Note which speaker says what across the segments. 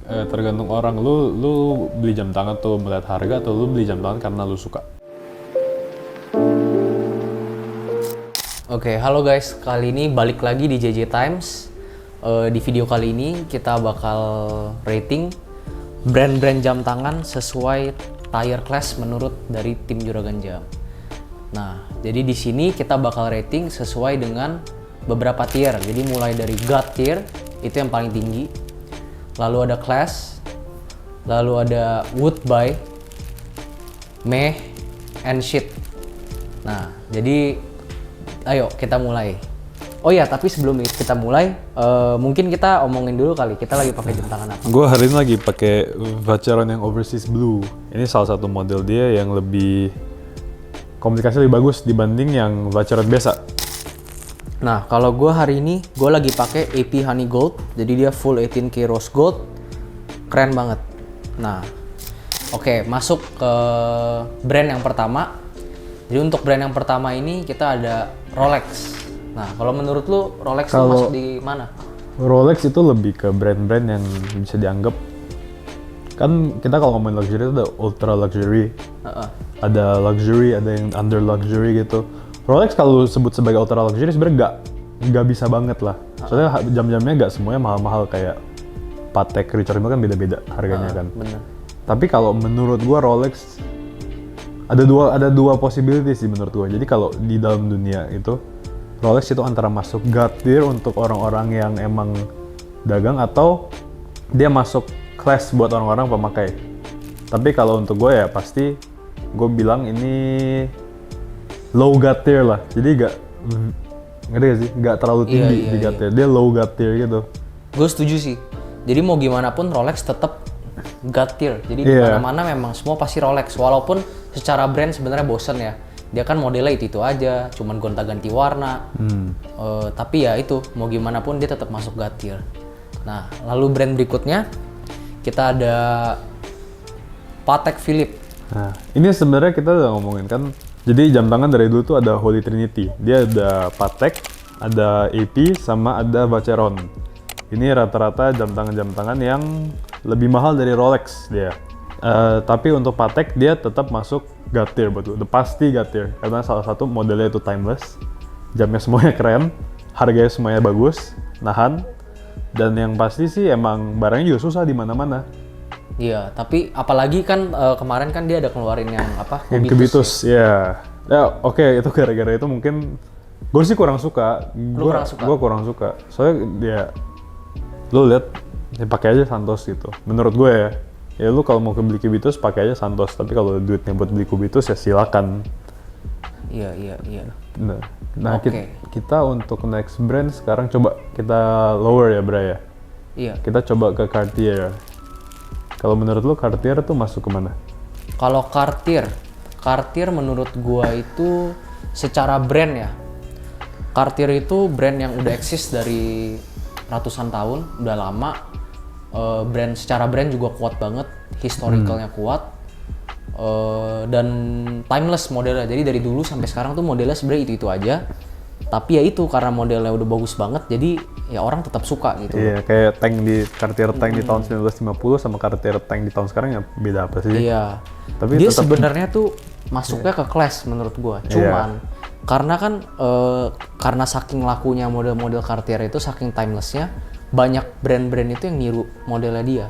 Speaker 1: tergantung orang. Lu beli jam tangan tuh melihat harga atau lu beli jam tangan karena lu suka?
Speaker 2: Oke, halo guys. Kali ini balik lagi di JJ Times. Di video kali ini kita bakal rating brand-brand jam tangan sesuai tire class menurut dari tim Juragan Jam. Nah, jadi di sini kita bakal rating sesuai dengan beberapa tier. Jadi mulai dari God tier, itu yang paling tinggi. Lalu ada class, lalu ada Woodbuy, Meh, and Shit. Nah, jadi ayo kita mulai. Oh ya, tapi sebelum kita mulai, mungkin kita omongin dulu kali kita lagi pakai jam tangan apa.
Speaker 1: Gue hari ini lagi pakai Vacheron yang Overseas Blue. Ini salah satu model dia yang lebih komunikasi lebih bagus dibanding yang Vacheron biasa.
Speaker 2: Nah, kalau gue hari ini gue lagi pakai AP Honey Gold, jadi dia full 18K rose gold, keren banget. Nah, oke, masuk ke brand yang pertama. Jadi untuk brand yang pertama ini kita ada Rolex. Nah, kalau menurut lu Rolex itu masuk di mana?
Speaker 1: Rolex itu lebih ke brand-brand yang bisa dianggap, kan kita kalau ngomongin luxury itu ada ultra luxury, ada luxury, ada yang under luxury gitu. Rolex kalau sebut sebagai ultra luxury sebenarnya nggak bisa banget lah. Soalnya jam-jamnya nggak semuanya mahal-mahal kayak Patek, Richard Mille kan beda-beda harganya kan.
Speaker 2: Bener.
Speaker 1: Tapi kalau menurut gua Rolex ada dua possibility sih menurut gua. Jadi kalau di dalam dunia itu Rolex itu antara masuk God tier untuk orang-orang yang emang dagang atau dia masuk class buat orang-orang pemakai. Tapi kalau untuk gue ya pasti gue bilang ini low God tier lah. Jadi ngerti gak sih? Gak terlalu tinggi di God tier. Dia low God tier gitu.
Speaker 2: Gue setuju sih. Jadi mau gimana pun Rolex tetap God tier. Jadi di mana-mana memang semua pasti Rolex. Walaupun secara brand sebenarnya bosen ya. Dia kan modelnya itu aja, cuman gonta-ganti warna. Tapi ya itu, mau gimana pun dia tetap masuk God tier. Nah, lalu brand berikutnya kita ada Patek Philippe.
Speaker 1: Nah, ini sebenarnya kita udah ngomongin kan. Jadi jam tangan dari dulu tuh ada Holy Trinity. Dia ada Patek, ada AP, sama ada Vacheron. Ini rata-rata jam tangan yang lebih mahal dari Rolex dia. Tapi untuk Patek dia tetap masuk God tier buat gue, udah pasti God tier. Karena salah satu modelnya itu timeless, jamnya semuanya keren, harganya semuanya bagus, nahan, dan yang pasti sih emang barangnya juga susah di mana-mana.
Speaker 2: Iya, tapi apalagi kan kemarin kan dia ada keluarin yang apa?
Speaker 1: Yang Cubitus, ya. Ya oke, itu gara-gara itu mungkin gue sih kurang suka. Gue kurang suka. Soalnya dia, lo lihat, ya pakai aja Santos gitu. Menurut gue ya. Ya lu kalau mau beli Cubitus pakai aja Santos, tapi kalau duitnya buat beli Cubitus ya silakan.
Speaker 2: Iya.
Speaker 1: Nah kita untuk next brand sekarang coba kita lower ya Bra ya.
Speaker 2: Iya.
Speaker 1: Kita coba ke Cartier. Kalau menurut lu Cartier tuh masuk ke mana?
Speaker 2: Kalau Cartier menurut gua itu secara brand ya. Cartier itu brand yang udah eksis dari ratusan tahun, udah lama. Secara brand juga kuat banget, historicalnya kuat, dan timeless modelnya. Jadi dari dulu sampai sekarang tuh modelnya sebenarnya itu aja. Tapi ya itu karena modelnya udah bagus banget, jadi ya orang tetap suka gitu.
Speaker 1: Iya, kayak tank di Cartier tank di tahun 1950 sama Cartier tank di tahun sekarang ya beda apa sih?
Speaker 2: Iya.
Speaker 1: Tapi
Speaker 2: dia sebenarnya tuh masuknya ke class menurut gua. Cuman karena kan karena saking lakunya model-model Cartier itu, saking timelessnya, banyak brand-brand itu yang niru modelnya dia.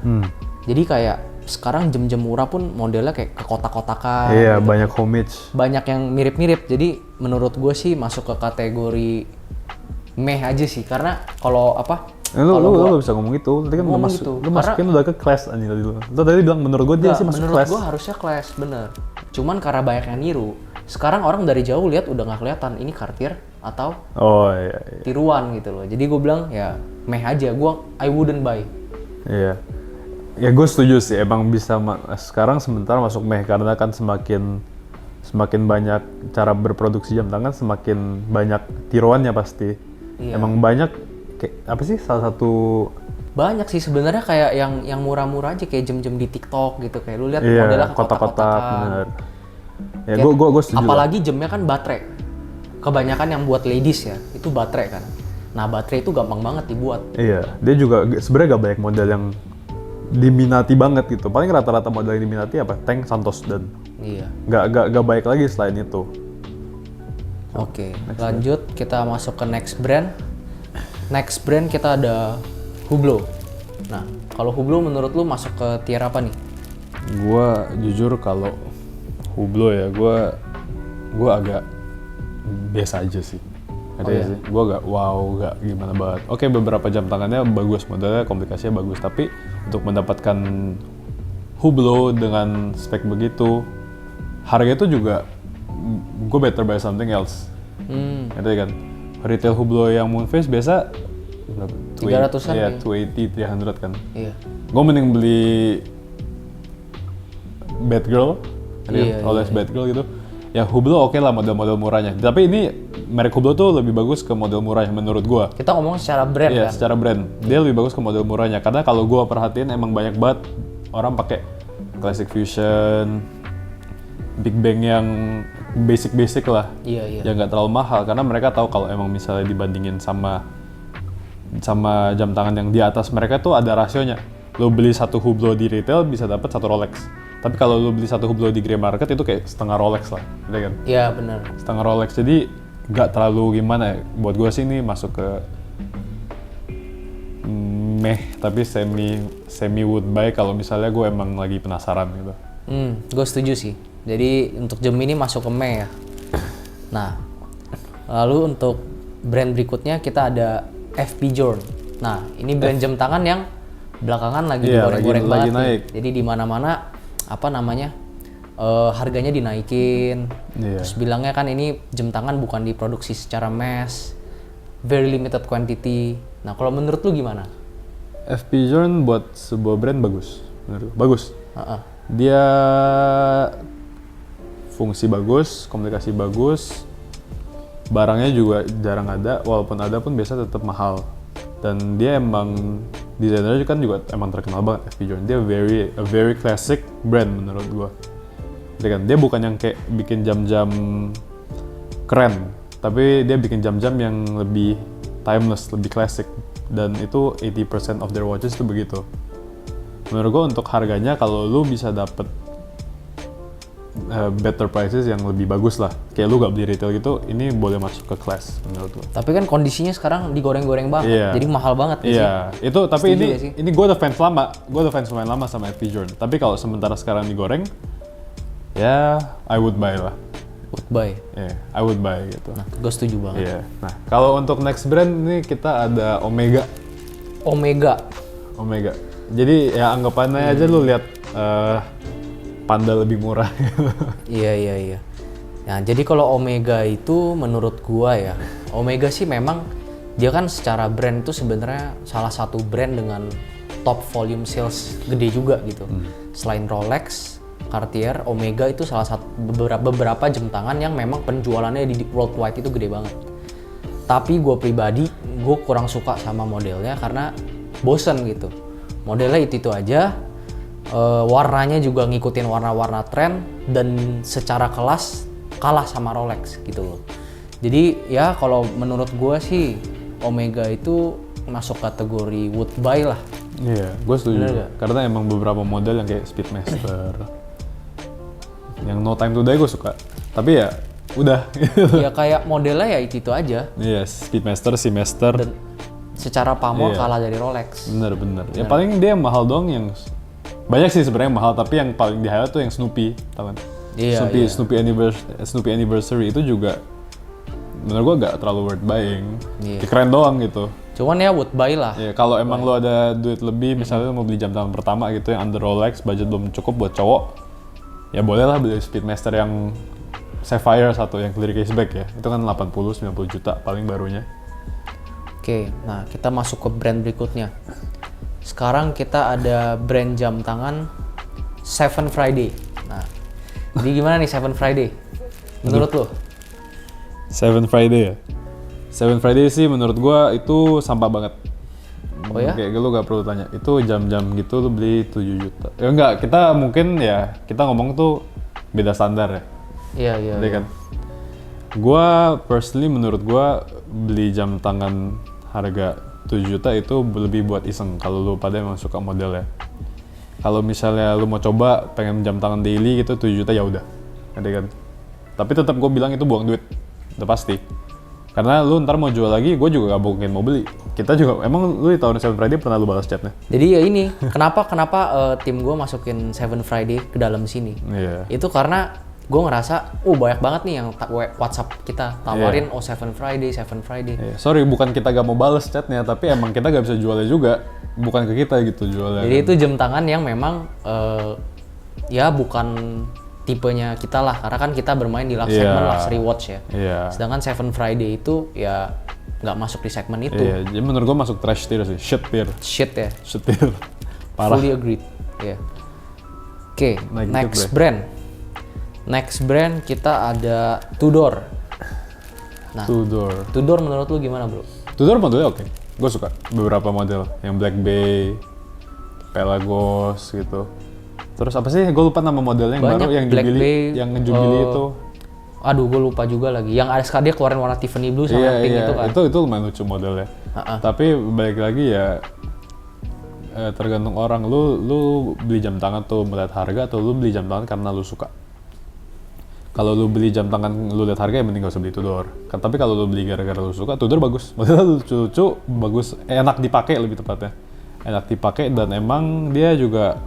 Speaker 2: Jadi kayak sekarang jam-jam murah pun modelnya kayak ke kotak-kotakan.
Speaker 1: Iya,
Speaker 2: gitu.
Speaker 1: banyak homage.
Speaker 2: Banyak yang mirip-mirip. Jadi menurut gue sih masuk ke kategori meh aja sih. Karena kalau apa?
Speaker 1: Lu bisa ngomong itu. Tadi kan lu masukin udah ke class anjing tadi lu. Lu tadi bilang menurut gue dia sih masuk class.
Speaker 2: Menurut gue harusnya class, bener. Cuman karena banyak yang niru. Sekarang orang dari jauh lihat udah nggak kelihatan ini Cartier atau tiruan gitu loh. Jadi gue bilang ya meh aja, I wouldn't buy.
Speaker 1: Iya. Ya gue setuju sih, emang bisa sekarang sementara masuk meh karena kan semakin banyak cara berproduksi jam tangan, semakin banyak tiruannya pasti. Iya. Emang banyak kayak apa sih salah satu
Speaker 2: banyak sih sebenarnya kayak yang murah-murah aja kayak jam-jam di TikTok gitu, kayak lu lihat modelnya kotak-kotak.
Speaker 1: Bener. Ya gue setuju.
Speaker 2: Apalagi jamnya kan baterai. Kebanyakan yang buat ladies ya, itu baterai kan. Nah, baterai itu gampang banget dibuat.
Speaker 1: Iya, dia juga sebenarnya gak banyak model yang diminati banget gitu. Paling rata-rata model yang diminati apa? Tank, Santos, dan
Speaker 2: Iya.
Speaker 1: nggak baik lagi selain itu.
Speaker 2: Oke, lanjut kita masuk ke next brand. Next brand kita ada Hublot. Nah, kalau Hublot menurut lu masuk ke tier apa nih?
Speaker 1: Gua jujur kalau Hublot ya, gua agak biasa aja sih. Sih. Gua gak gimana banget. Oke, beberapa jam tangannya bagus, modelnya komplikasinya bagus, tapi untuk mendapatkan Hublot dengan spek begitu, harga itu juga gue better buy something else. Ngerti kan? Retail Hublot yang Moonface biasa berapa?
Speaker 2: 300-an
Speaker 1: Iya,
Speaker 2: ya?
Speaker 1: 300 kan.
Speaker 2: Iya.
Speaker 1: Gue mending beli Batgirl, Rolex Batgirl gitu. Ya Hublot oke lah model-model murahnya. Tapi ini merek Hublot tuh lebih bagus ke model murahnya menurut gue.
Speaker 2: Kita ngomong secara brand
Speaker 1: Iya,
Speaker 2: kan?
Speaker 1: secara brand. Dia lebih bagus ke model murahnya. Karena kalau gue perhatiin emang banyak banget orang pakai Classic Fusion, Big Bang yang basic lah.
Speaker 2: Iya.
Speaker 1: Yang nggak terlalu mahal. Karena mereka tahu kalau emang misalnya dibandingin sama jam tangan yang di atas mereka tuh ada rasionya. Lo beli satu Hublot di retail bisa dapat satu Rolex. Tapi kalau lo beli satu Hublot di grey market itu kayak setengah Rolex lah, gitu kan?
Speaker 2: Iya benar.
Speaker 1: Setengah Rolex, jadi nggak terlalu gimana ya. Buat gue sih ini masuk ke tapi semi would buy kalau misalnya gue emang lagi penasaran gitu.
Speaker 2: Gue setuju sih. Jadi untuk jam ini masuk ke Mei ya. Nah, lalu untuk brand berikutnya kita ada FP Journe. Nah, ini brand jam tangan yang belakangan lagi goreng-goreng banget
Speaker 1: lagi naik.
Speaker 2: Jadi di mana-mana harganya dinaikin. Terus bilangnya kan ini jam tangan bukan diproduksi secara mass, very limited quantity. Nah, kalau menurut lu gimana?
Speaker 1: FP Journe buat sebuah brand bagus, menurut gue. Bagus. Dia fungsi bagus, komunikasi bagus, barangnya juga jarang ada, walaupun ada pun biasa tetap mahal. Dan dia emang desainernya kan juga emang terkenal banget FP Journe. Dia a very classic brand menurut gua. Dia bukan yang kayak bikin jam-jam keren, tapi dia bikin jam-jam yang lebih timeless, lebih classic. Dan itu 80% of their watches itu begitu. Menurut gua untuk harganya kalau lu bisa dapet better prices yang lebih bagus lah. Kayak lu gak beli retail gitu, ini boleh masuk ke class menurut gua.
Speaker 2: Tapi kan kondisinya sekarang digoreng-goreng banget, jadi mahal banget sih.
Speaker 1: Iya, itu tapi
Speaker 2: Setuju
Speaker 1: ini gue udah fans lama, lumayan lama sama FP Journe. Tapi kalau sementara sekarang digoreng, ya I would buy lah.
Speaker 2: Would buy.
Speaker 1: Yeah, I would buy gitu.
Speaker 2: Nah, gue setuju banget.
Speaker 1: Iya. Nah, kalau untuk next brand ini kita ada Omega. Jadi ya anggapannya aja lu lihat Panda lebih murah.
Speaker 2: Iya. Nah, jadi kalau Omega itu menurut gua ya, Omega sih memang dia kan secara brand itu sebenarnya salah satu brand dengan top volume sales gede juga gitu. Selain Rolex, Cartier, Omega itu salah satu beberapa jam tangan yang memang penjualannya di worldwide itu gede banget. Tapi gue pribadi, gue kurang suka sama modelnya karena bosen gitu. Modelnya itu aja. Warnanya juga ngikutin warna-warna tren dan secara kelas kalah sama Rolex gitu loh. Jadi ya kalau menurut gue sih Omega itu masuk kategori would buy lah.
Speaker 1: Iya, gue setuju. Karena emang beberapa model yang kayak Speedmaster, yang No Time to Die gue suka. Tapi ya udah.
Speaker 2: Ya kayak modelnya ya itu aja.
Speaker 1: Iya, Speedmaster, Seamaster.
Speaker 2: Dan secara pamor kalah dari Rolex.
Speaker 1: Bener. Ya paling dia yang mahal dong yang banyak sih sebenarnya mahal, tapi yang paling di highlight tuh yang Snoopy, tau kan?
Speaker 2: Iya.
Speaker 1: Snoopy Anniversary itu juga menurut gua gak terlalu worth buying.
Speaker 2: Iya.
Speaker 1: Keren doang gitu.
Speaker 2: Cuman ya would buy lah.
Speaker 1: Ya kalau emang lo ada duit lebih, misalnya lo mau beli jam tangan pertama gitu yang under Rolex, budget belum cukup buat cowok, ya boleh lah beli Speedmaster yang Sapphire satu yang clear caseback ya. Itu kan 80-90 juta paling barunya.
Speaker 2: Oke, nah kita masuk ke brand berikutnya. Sekarang kita ada brand jam tangan Seven Friday. Nah, jadi gimana nih Seven Friday? Menurut lo?
Speaker 1: Seven Friday ya? Seven Friday sih menurut gua itu sampah banget.
Speaker 2: Oh ya?
Speaker 1: Kayak lu gak perlu tanya. Itu jam-jam gitu lu beli 7 juta. Ya enggak, kita ngomong tuh beda standar ya.
Speaker 2: Iya.
Speaker 1: Kan? Gua personally menurut gua beli jam tangan harga 7 juta itu lebih buat iseng kalau lu pada emang suka modelnya. Kalau misalnya lu mau coba pengen jam tangan daily gitu 7 juta ya udah, ada kan. Tapi tetap gue bilang itu buang duit, udah pasti. Karena lu ntar mau jual lagi, gue juga gak mungkin mau beli. Kita juga, emang lu di tahun Seven Friday pernah lu balas chatnya?
Speaker 2: Jadi ya ini, kenapa tim gue masukin Seven Friday ke dalam sini?
Speaker 1: Iya.
Speaker 2: Itu karena gue ngerasa, banyak banget nih yang WhatsApp kita tawarin, Seven Friday.
Speaker 1: Iya. Sorry, bukan kita gak mau balas chatnya, tapi emang kita gak bisa jualnya juga. Bukan ke kita gitu jualnya.
Speaker 2: Jadi itu jam tangan yang memang ya bukan tipenya kita lah, karena kan kita bermain di segmen luxury watch ya. Sedangkan Seven Friday itu ya nggak masuk di segmen itu.
Speaker 1: Iya, jadi menurut gua masuk trash tier sih, shit tier.
Speaker 2: Shit ya.
Speaker 1: Shit tier. Parah.
Speaker 2: Fully agreed. Iya. Oke, next brand kita ada Tudor. Nah, Tudor menurut lu gimana, Bro?
Speaker 1: Tudor modelnya oke. Gue suka beberapa model, yang Black Bay, Pelagos gitu. Terus apa sih? Gue lupa nama modelnya yang
Speaker 2: banyak,
Speaker 1: baru, yang
Speaker 2: Black
Speaker 1: Jubilee,
Speaker 2: Bay,
Speaker 1: yang Jubilee itu.
Speaker 2: Aduh, gue lupa juga lagi. Yang ada sekali dia keluarin warna Tiffany blue sama pink itu kan.
Speaker 1: Itu lumayan lucu modelnya. Tapi balik lagi ya tergantung orang. Lu beli jam tangan tuh melihat harga atau lu beli jam tangan karena lu suka. Kalau lu beli jam tangan lu lihat harga, ya mending gak usah beli Tudor. Tapi kalau lu beli gara-gara lu suka, Tudor bagus. Modelnya lucu-lucu, bagus, enak dipakai lebih tepatnya. Enak dipakai dan emang dia juga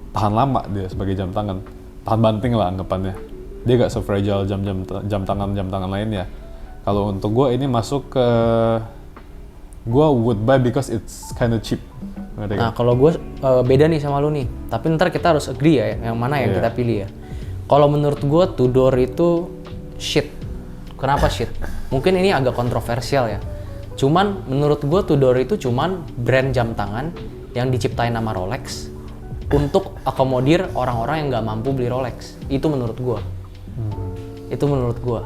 Speaker 1: tahan lama dia sebagai jam tangan. Tahan banting lah anggapannya. Dia gak se-fragile jam tangan lainnya. Kalau untuk gue ini masuk ke, gue would buy because it's kinda cheap.
Speaker 2: Nah, kalau gue beda nih sama lu nih. Tapi ntar kita harus agree ya, yang mana yang kita pilih ya. Kalau menurut gue Tudor itu shit. Kenapa shit? Mungkin ini agak kontroversial ya. Cuman menurut gue Tudor itu cuman brand jam tangan yang diciptain sama Rolex untuk akomodir orang-orang yang nggak mampu beli Rolex. Itu menurut gue. Itu menurut gue.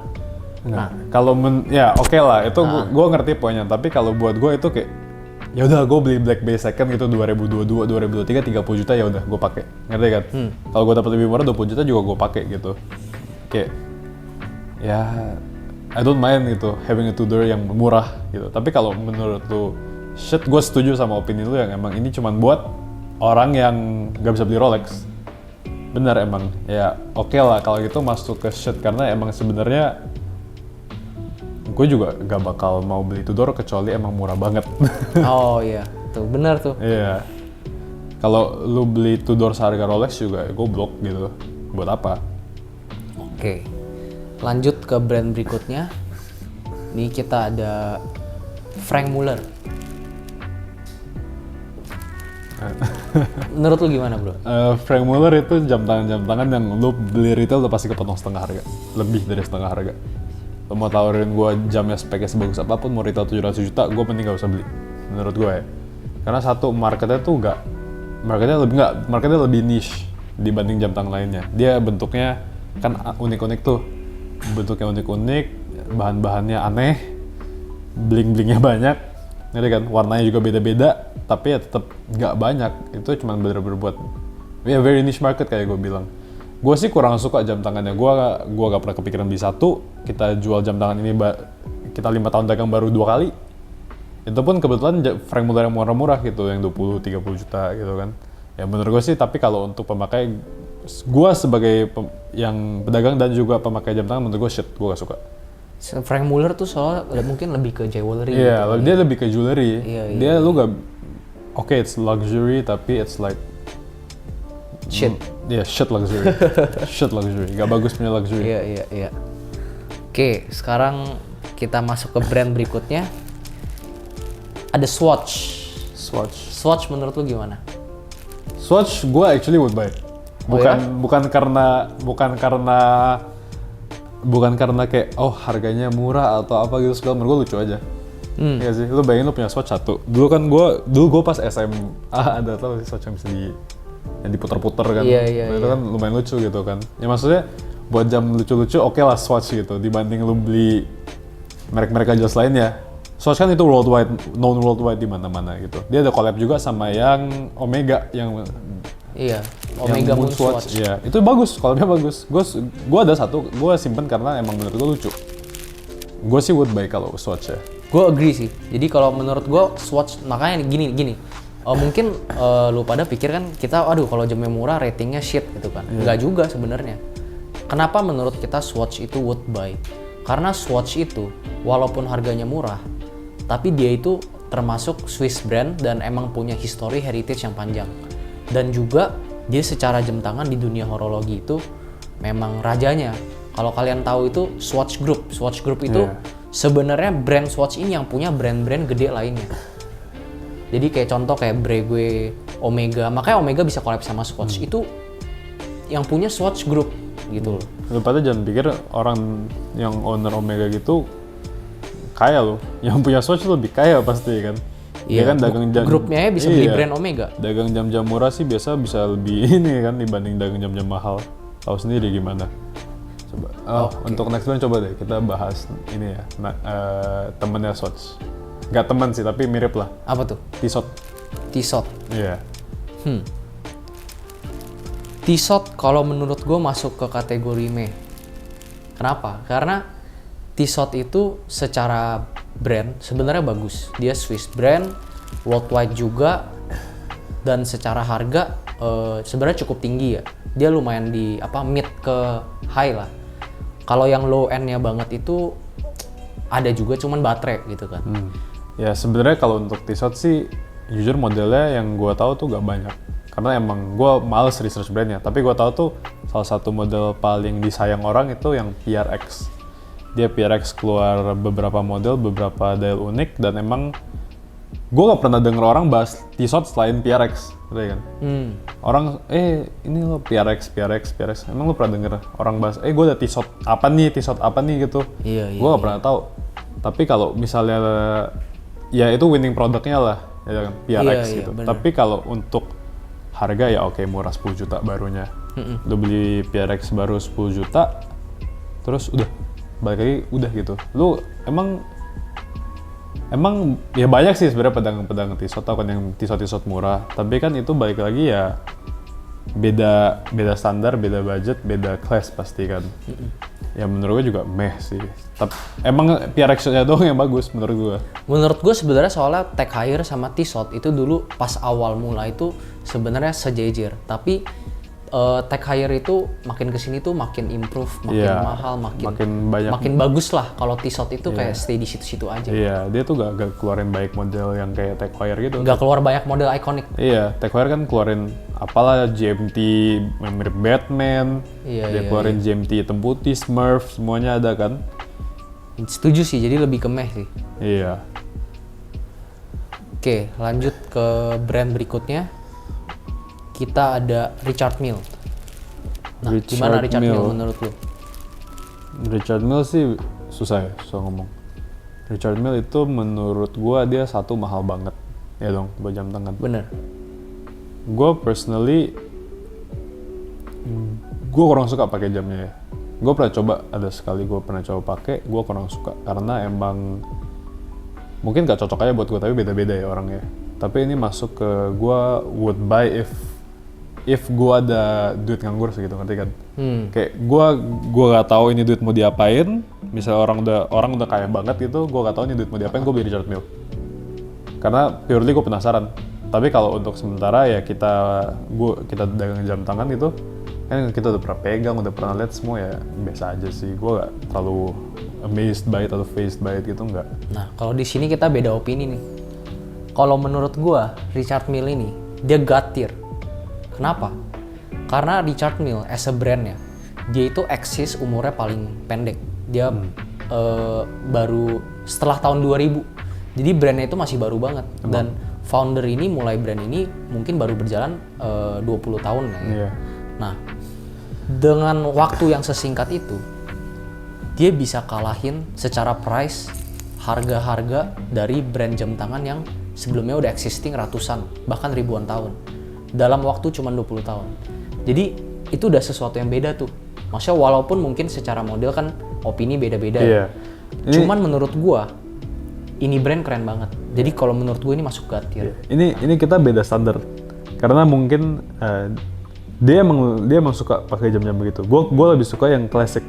Speaker 1: Nah, kalau ya oke lah. Itu gue ngerti poinnya. Tapi kalau buat gue itu kayak, ya udah gue beli Black Bay second gitu 2022, 2023 30 juta ya udah gue pakai, ngerti kan? Kalau gue dapat lebih murah 20 juta juga gue pakai gitu. Kayak ya I don't mind gitu having a Tudor yang murah gitu. Tapi kalau menurut lu shit, gue setuju sama opini lu yang emang ini cuman buat orang yang gak bisa beli Rolex. Benar emang ya oke lah kalau gitu masuk ke shit, karena emang sebenarnya gue juga gak bakal mau beli Tudor kecuali emang murah banget.
Speaker 2: Oh iya, tuh benar tuh.
Speaker 1: Iya. Kalau lu beli Tudor seharga Rolex juga goblok gitu. Buat apa?
Speaker 2: Oke. Lanjut ke brand berikutnya. Nih kita ada Frank Muller. Menurut lu gimana, Bro?
Speaker 1: Frank Muller itu jam tangan yang lu beli retail udah pasti kepotong setengah harga. Lebih dari setengah harga. Lo mau tawarin gue jamnya speknya sebagus apapun, mau retail 700 juta, gue mending gak usah beli. Menurut gue ya. Karena satu, marketnya lebih niche dibanding jam tangan lainnya. Dia bentuknya kan unik-unik tuh. Bentuknya unik-unik, bahan-bahannya aneh, bling-blingnya banyak. Ngerti kan? Warnanya juga beda-beda, tapi ya tetap gak banyak. Itu cuma bener-bener buat, ya very niche market kayak gue bilang. Gue sih kurang suka jam tangannya. Gue gak pernah kepikiran beli satu. Kita jual jam tangan ini, kita 5 tahun dagang baru 2 kali. Itu pun kebetulan Frank Muller yang murah-murah gitu, yang 20-30 juta gitu kan. Ya menurut gue sih, tapi kalau untuk pemakai, gue sebagai yang pedagang dan juga pemakai jam tangan, menurut gue shit, gue gak suka.
Speaker 2: Frank Muller tuh soalnya mungkin lebih ke jewelry.
Speaker 1: Iya,
Speaker 2: gitu.
Speaker 1: Dia lebih ke jewelry.
Speaker 2: Iya.
Speaker 1: Dia lu gak, oke, it's luxury, tapi it's like
Speaker 2: shit.
Speaker 1: Iya, shit luxury. Shit luxury. Gak bagus punya luxury.
Speaker 2: Iya. Oke, sekarang kita masuk ke brand berikutnya. Ada Swatch. Swatch menurut lu gimana?
Speaker 1: Swatch gue actually would buy. Bukan karena kayak harganya murah atau apa gitu segala, menurut gue lucu aja. Iya sih, lu bayangin lu punya Swatch satu. Dulu gue pas SMA ada tau sih Swatch yang bisa yang diputer-puter kan.
Speaker 2: Iya.
Speaker 1: Itu kan lumayan lucu gitu kan. Ya maksudnya buat jam lucu-lucu oke lah Swatch gitu, dibanding lu beli merek-merek jelas lainnya. Swatch kan itu known worldwide di mana-mana gitu. Dia ada collab juga sama yang Omega yang
Speaker 2: Omega Moon Swatch.
Speaker 1: Iya, itu bagus, collabnya bagus. Gue ada satu, gue simpen karena emang menurut gue lucu. Gue sih would buy kalau Swatch ya.
Speaker 2: Gue agree sih. Jadi kalau menurut gue Swatch, makanya gini. Mungkin lu pada pikir kan kita, aduh kalau jamnya murah ratingnya shit gitu kan. Enggak juga sebenarnya. Kenapa menurut kita Swatch itu worth buy? Karena Swatch itu walaupun harganya murah, tapi dia itu termasuk Swiss brand dan emang punya history heritage yang panjang. Dan juga dia secara jam tangan di dunia horologi itu memang rajanya. Kalau kalian tahu itu Swatch Group. Swatch Group itu sebenarnya brand Swatch ini yang punya brand-brand gede lainnya. Jadi kayak contoh kayak Breguet, Omega. Makanya Omega bisa collab sama Swatch. Itu yang punya Swatch Group gitu loh.
Speaker 1: Lu pada jangan pikir orang yang owner Omega gitu kaya loh. Yang punya Swatch lebih kaya pasti kan. Dia kan dagang jam,
Speaker 2: grupnya bisa beli brand Omega.
Speaker 1: Dagang jam-jam murah sih biasa bisa lebih ini kan dibanding dagang jam-jam mahal. Tahu sendiri gimana. Coba. Untuk next one coba deh kita bahas ini ya. Temennya Swatch. Nggak teman sih tapi mirip lah.
Speaker 2: Apa tuh?
Speaker 1: Tissot.
Speaker 2: Tissot.
Speaker 1: Iya.
Speaker 2: Tissot kalau menurut gue masuk ke kategori meh. Kenapa? Karena Tissot itu secara brand sebenarnya bagus. Dia Swiss brand, worldwide juga, dan secara harga sebenarnya cukup tinggi ya. Dia lumayan di mid ke high lah. Kalau yang low end-nya banget itu ada juga cuman baterai gitu kan.
Speaker 1: Ya sebenarnya kalau untuk Tissot sih jujur modelnya yang gue tahu tuh gak banyak. Karena emang gue males research brandnya. Tapi gue tahu tuh salah satu model paling disayang orang itu yang PRX. Dia PRX keluar beberapa model, beberapa dial unik, dan emang gue gak pernah denger orang bahas Tissot selain PRX, gitu kan? Orang, ini lo PRX. Emang lo pernah denger orang bahas, gue ada Tissot apa nih gitu?
Speaker 2: Iya.
Speaker 1: Gue gak pernah tahu. Tapi kalau misalnya, ya itu winning produknya lah, ya kan? PRX gitu.
Speaker 2: Bener.
Speaker 1: Tapi kalau untuk harga ya oke, murah 10 juta barunya. Lo beli PRX baru 10 juta, terus udah. Balik lagi udah gitu. Lu emang ya banyak sih sebenarnya pedagang Tissot atau kan yang Tissot murah. Tapi kan itu balik lagi ya beda standar, beda budget, beda class pasti kan. Ya menurut gue juga meh sih. Tapi emang PRX-nya doang yang bagus menurut gue.
Speaker 2: Menurut gue sebenarnya soalnya Tag Heuer sama Tissot itu dulu pas awal mula itu sebenarnya sejejer. Tapi Tag Heuer itu makin kesini tuh makin improve, makin mahal, makin bagus lah. Kalau Tissot itu kayak stay di situ-situ aja.
Speaker 1: Iya, dia tuh gak keluarin banyak model yang kayak Tag Heuer gitu.
Speaker 2: Gak keluar banyak model ikonik.
Speaker 1: Iya, Tag Heuer kan keluarin apalah GMT yang mirip Batman. Dia keluarin GMT hitam putih, Smurf, semuanya ada kan.
Speaker 2: Setuju sih, jadi lebih ke meh sih.
Speaker 1: Iya.
Speaker 2: Oke, lanjut ke brand berikutnya. Kita ada Richard Mille. Nah, gimana Richard Mille menurut lu?
Speaker 1: Richard Mille sih susah ngomong. Richard Mille itu menurut gua dia satu mahal banget. Ya dong, buat jam tangan.
Speaker 2: Bener.
Speaker 1: Gua personally, gua kurang suka pakai jamnya ya. Gua pernah coba, ada sekali gua pernah coba pakai, gua kurang suka. Karena emang, mungkin gak cocok aja buat gua, tapi beda-beda ya orangnya. Tapi ini masuk ke gua would buy if gue ada duit nganggur segitu, ngerti kan? Kayak gue gak tahu ini duit mau diapain. Misalnya orang udah kaya banget gitu, gue gak tahu ini duit mau diapain, gue beli Richard Mille. Karena purely gue penasaran. Tapi kalau untuk sementara ya kita dagang jam tangan gitu, kan kita udah pernah pegang, udah pernah lihat semua ya biasa aja sih. Gue gak terlalu amazed by it atau fazed by it gitu, enggak.
Speaker 2: Nah, kalau di sini kita beda opini nih. Kalau menurut gue, Richard Mille ini dia God tier. Kenapa? Karena Richard Mille as a brand ya, dia itu eksis umurnya paling pendek. Dia baru setelah tahun 2000. Jadi brandnya itu masih baru banget. Dan founder ini mulai brand ini mungkin baru berjalan 20 tahun ya.
Speaker 1: Yeah.
Speaker 2: Nah, dengan waktu yang sesingkat itu, dia bisa kalahin secara price harga-harga dari brand jam tangan yang sebelumnya udah existing ratusan, bahkan ribuan tahun. Dalam waktu cuma 20 tahun. Jadi itu udah sesuatu yang beda tuh. Maksudnya walaupun mungkin secara model kan opini beda-beda.
Speaker 1: Iya.
Speaker 2: Cuman menurut gua ini brand keren banget. Jadi kalau menurut gua ini masuk God tier.
Speaker 1: Ini kita beda standar. Karena mungkin dia emang suka pakai jam-jam begitu. Gua lebih suka yang klasik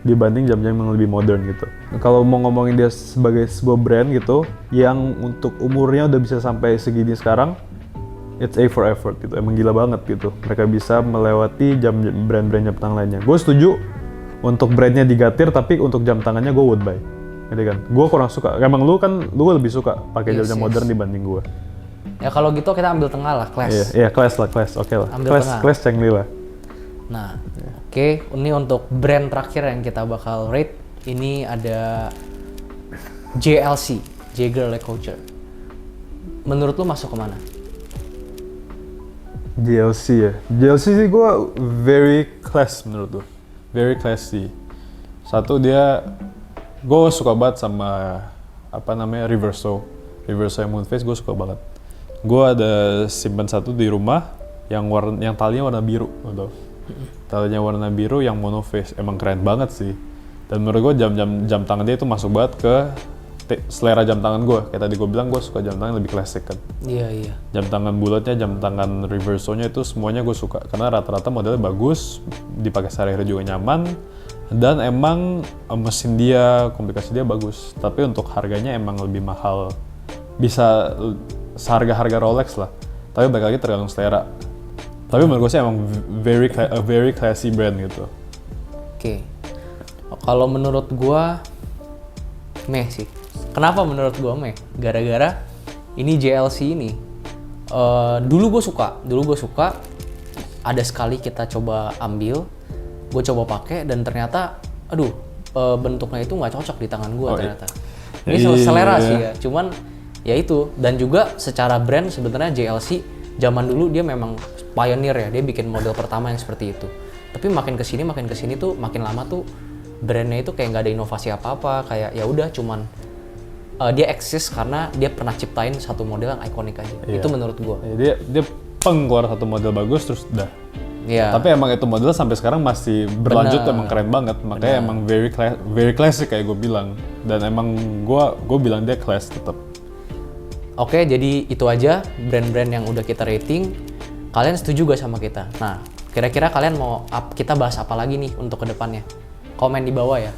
Speaker 1: dibanding jam-jam yang lebih modern gitu. Kalau mau ngomongin dia sebagai sebuah brand gitu yang untuk umurnya udah bisa sampai segini sekarang, it's A for effort gitu, emang gila banget gitu. Mereka bisa melewati brand-brand jam tangan lainnya. Gue setuju untuk brandnya digatir, tapi untuk jam tangannya gue would buy. Gitu kan? Gue kurang suka. Emang lu lebih suka pakai jam-jam modern dibanding gue.
Speaker 2: Ya kalau gitu kita ambil tengah lah, class.
Speaker 1: Iya, class lah, oke lah.
Speaker 2: Ambil tengah.
Speaker 1: Class Chengli lah.
Speaker 2: Nah, oke. Ini untuk brand terakhir yang kita bakal rate. Ini ada JLC, Jaeger LeCoultre. Menurut lu masuk kemana?
Speaker 1: JLC ya. JLC sih gue very class menurut gue. Very classy. Satu dia, gue suka banget sama apa namanya Reverso yang Moonface, gue suka banget. Gue ada simpan satu di rumah yang talinya warna biru, gitu. Talinya warna biru yang monoface, emang keren banget sih. Dan menurut gue jam tangan dia itu masuk banget ke selera jam tangan gue. Kayak tadi gue bilang, gue suka jam tangan lebih klasik kan.
Speaker 2: Iya.
Speaker 1: Jam tangan bulatnya, jam tangan reverso-nya itu semuanya gue suka. Karena rata-rata modelnya bagus, dipakai sehari-hari juga nyaman. Dan emang mesin dia, komplikasi dia bagus. Tapi untuk harganya emang lebih mahal. Bisa seharga-harga Rolex lah. Tapi balik lagi tergantung selera. Tapi menurut gue sih emang very classy brand gitu.
Speaker 2: Oke. Kalau menurut gue, meh sih. Kenapa menurut gue meh? Gara-gara ini JLC ini. Dulu gue suka. Ada sekali kita coba ambil, gue coba pakai dan ternyata, bentuknya itu nggak cocok di tangan gue ternyata. Ini selera sih ya. Cuman ya itu, dan juga secara brand sebenarnya JLC zaman dulu dia memang pioneer ya, dia bikin model pertama yang seperti itu. Tapi makin kesini tuh makin lama tuh brandnya itu kayak nggak ada inovasi apa-apa, kayak ya udah cuman dia eksis karena dia pernah ciptain satu model yang ikonik aja.
Speaker 1: Iya.
Speaker 2: Itu menurut gua.
Speaker 1: Dia keluar satu model bagus terus udah.
Speaker 2: Iya.
Speaker 1: Tapi emang itu model sampai sekarang masih berlanjut, emang keren banget. Makanya emang very classic kayak gue bilang. Dan emang gue bilang dia class tetap.
Speaker 2: Oke, jadi itu aja brand-brand yang udah kita rating. Kalian setuju gak sama kita? Nah, kira-kira kalian mau kita bahas apa lagi nih untuk kedepannya? Komen di bawah ya.